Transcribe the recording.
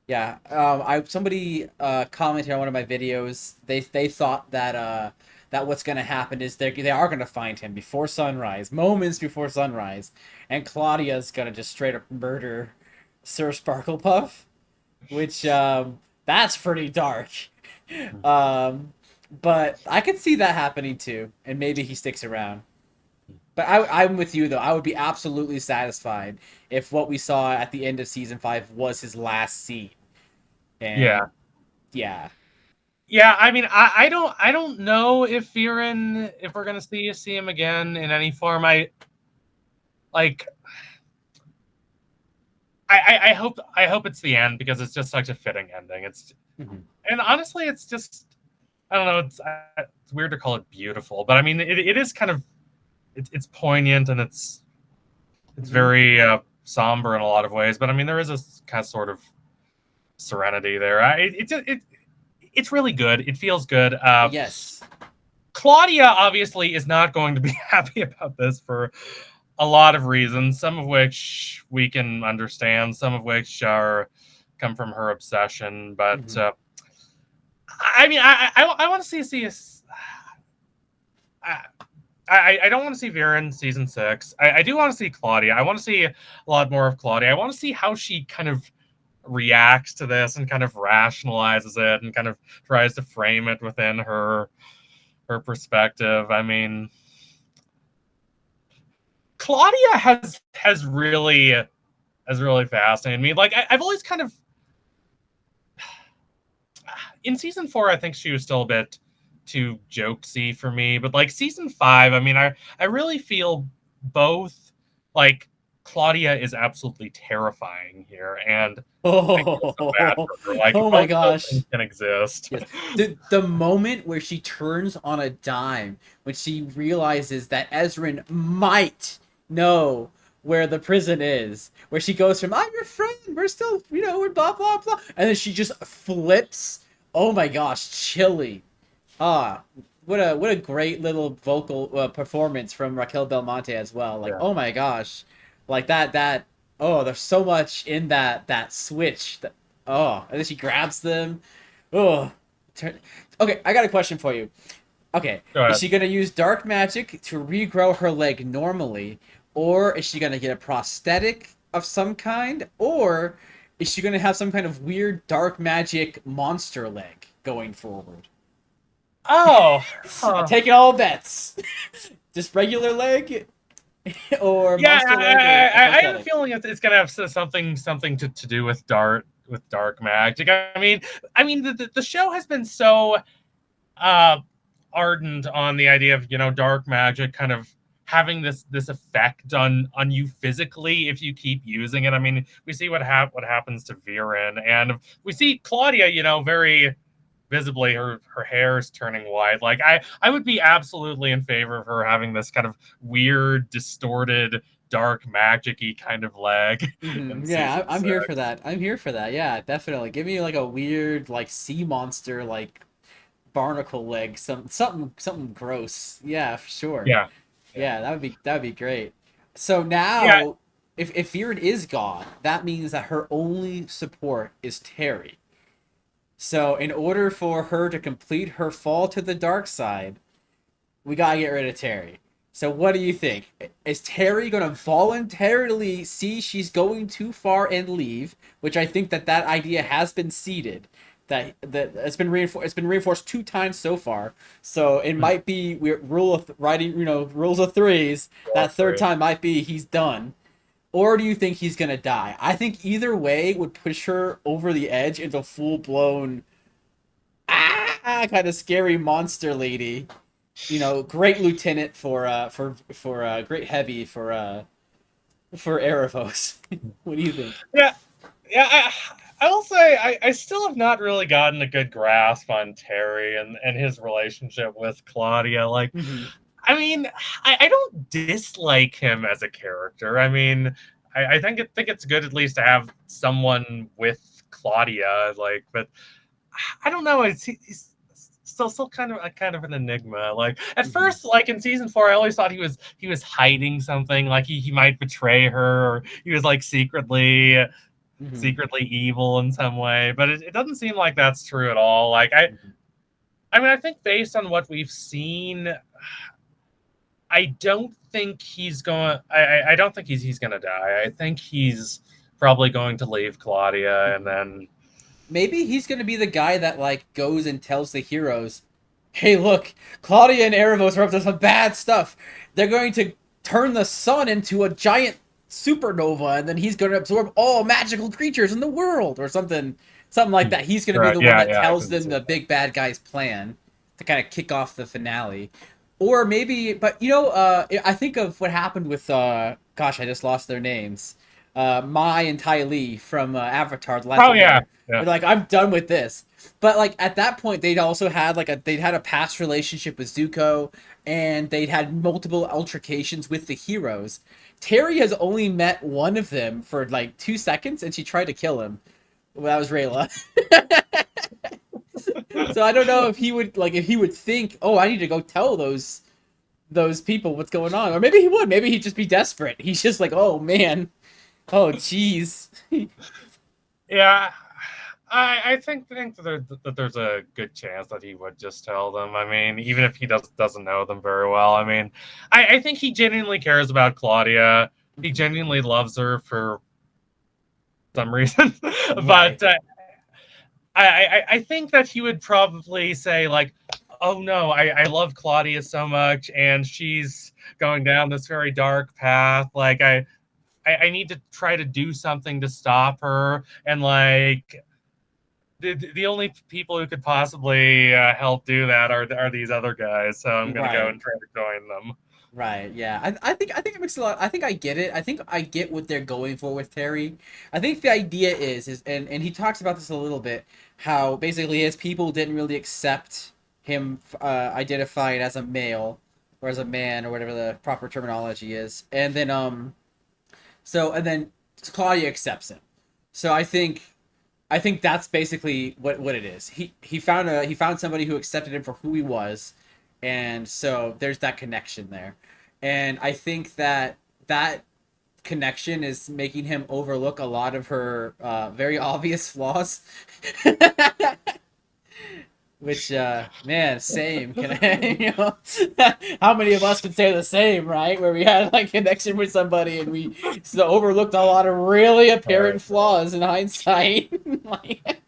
Yeah. Somebody commented on one of my videos. They thought that that what's gonna happen is they are gonna find him before sunrise, moments before sunrise, and Claudia's gonna just straight up murder Sir Sparklepuff, which that's pretty dark. Um, but I could see that happening too, and maybe he sticks around. But I'm with you though. I would be absolutely satisfied if what we saw at the end of season 5 was his last scene. Yeah. And yeah. Yeah, I mean, I don't know if Viren, if we're gonna see him again in any form. Like I hope it's the end because it's just such a fitting ending. Mhm. And honestly, it's just I don't know. It's weird to call it beautiful, but I mean, it is kind of it's poignant and it's Mhm. very somber in a lot of ways. But I mean, there is a kind of sort of serenity there. It's really good. It feels good. Yes. Claudia obviously is not going to be happy about this for a lot of reasons, some of which we can understand, some of which are come from her obsession. But Mhm. I mean, I want to see I, I don't want to see Vera in season 6. I do want to see Claudia. I want to see a lot more of Claudia. I want to see how she kind of reacts to this and kind of rationalizes it and kind of tries to frame it within her perspective. I mean, Claudia has really fascinated me. Like I've always kind of in season 4, I think she was still a bit too jokesy for me, but like season 5, I mean, I really feel both like Claudia is absolutely terrifying here, and I feel so bad Oh, for her. Like oh my both those things gosh. can exist. Yes. The moment where she turns on a dime, when she realizes that Ezrin might know where the prison is, where she goes from "I'm your friend, we're still, we're blah blah blah," and then she just flips. Oh my gosh, chilly. Ah, what a great little vocal performance from Raquel Belmonte as well. Like, Yeah. oh my gosh, like that. Oh, there's so much in that switch. And then she grabs them. Oh, turn. Okay, I got a question for you. Okay, Go is ahead. she gonna use dark magic to regrow her leg normally, or is she gonna get a prosthetic of some kind, or is she gonna have some kind of weird dark magic monster leg going forward? Oh, I'm huh. taking all bets. Just regular leg or Yeah, monster leg or a I have a prosthetic. feeling it's gonna have something to do with dark magic. I mean the show has been so uh ardent on the idea of dark magic kind of having this effect on you physically if you keep using it. I mean, we see what happens to Viren, and we see Claudia, very visibly her hair is turning white. Like I would be absolutely in favor of her having this kind of weird, distorted, dark magic-y kind of leg in Yeah, season I'm here for 6. that. I'm here for that. Yeah, definitely. Give me like a weird like sea monster like barnacle leg, something gross. Yeah, for sure. Yeah. Yeah. Yeah, that would be great. So Yeah. now, if Viren is gone, that means that her only support is Terry. So in order for her to complete her fall to the dark side, we gotta get rid of Terry. So what do you think? Is Terry gonna voluntarily see she's going too far and leave? Which I think that idea has been seeded. That it's been reinforced. It's been reinforced 2 times so far. So it Mm, might be rule of writing. Rules of threes. all That third three. time might be he's done. Or do you think he's gonna die? I think either way would push her over the edge into full blown kind of scary monster lady. Great lieutenant for great heavy for Erebos. What do you think? Yeah. Yeah. I will say I still have not really gotten a good grasp on Terry and his relationship with Claudia. Like, Mm-hmm. I mean, I don't dislike him as a character. I mean, I think it's good at least to have someone with Claudia. Like, but I don't know. He's still kind of an enigma. Like at Mm-hmm. first, like in season 4, I always thought he was hiding something. Like he might betray her, or he was like secretly. Mm-hmm. secretly evil in some way, but it doesn't seem like that's true at all. Like I mean, I think based on what we've seen, I don't think he's going. I don't think he's going to die. I think he's probably going to leave Claudia, and Mm-hmm. then Maybe he's gonna be the guy that like goes and tells the heroes, "Hey, look, Claudia and Erebos are up to some bad stuff. They're going to turn the sun into a giant supernova, and then he's going to absorb all magical creatures in the world, or something like that." He's going to be right, the one yeah, that yeah, I tells can them see the that. big bad guy's plan to kind of kick off the finale. Or maybe, but I think of what happened with gosh, I just lost their names. Mai and Ty Lee from Avatar: The Last Oh yeah, Airbender. yeah. They're like, I'm done with this. But like at that point, they'd also had they'd had a past relationship with Zuko, and they'd had multiple altercations with the heroes. Terry has only met one of them for like 2 seconds, and she tried to kill him. Well, that was Rayla. So I don't know if he would think, oh, I need to go tell those people what's going on, or maybe he would. Maybe he'd just be desperate. He's just like, oh man, oh jeez. Yeah, I think that there's a good chance that he would just tell them. I mean, even if he doesn't know them very well. I mean, I think he genuinely cares about Claudia. He genuinely loves her for some reason, Right. but I think that he would probably say like, "Oh no, I love Claudia so much, and she's going down this very dark path. Like I need to try to do something to stop her, and like the only people who could possibly help do that are these other guys. So I'm gonna go Right. and try to join them." Right. Yeah. I think it makes a lot. I think I get it. I think I get what they're going for with Terry. I think the idea is and he talks about this a little bit, how basically his people didn't really accept him identifying as a male or as a man or whatever the proper terminology is, and then and then Claudia accepts him. So I think that's basically what it is. He found somebody who accepted him for who he was, and so there's that connection there. And I think that connection is making him overlook a lot of her very obvious flaws. Which man, same. Can I, how many of us can say the same, right? Where we had like connection with somebody and we overlooked a lot of really All right. apparent flaws in hindsight. Like,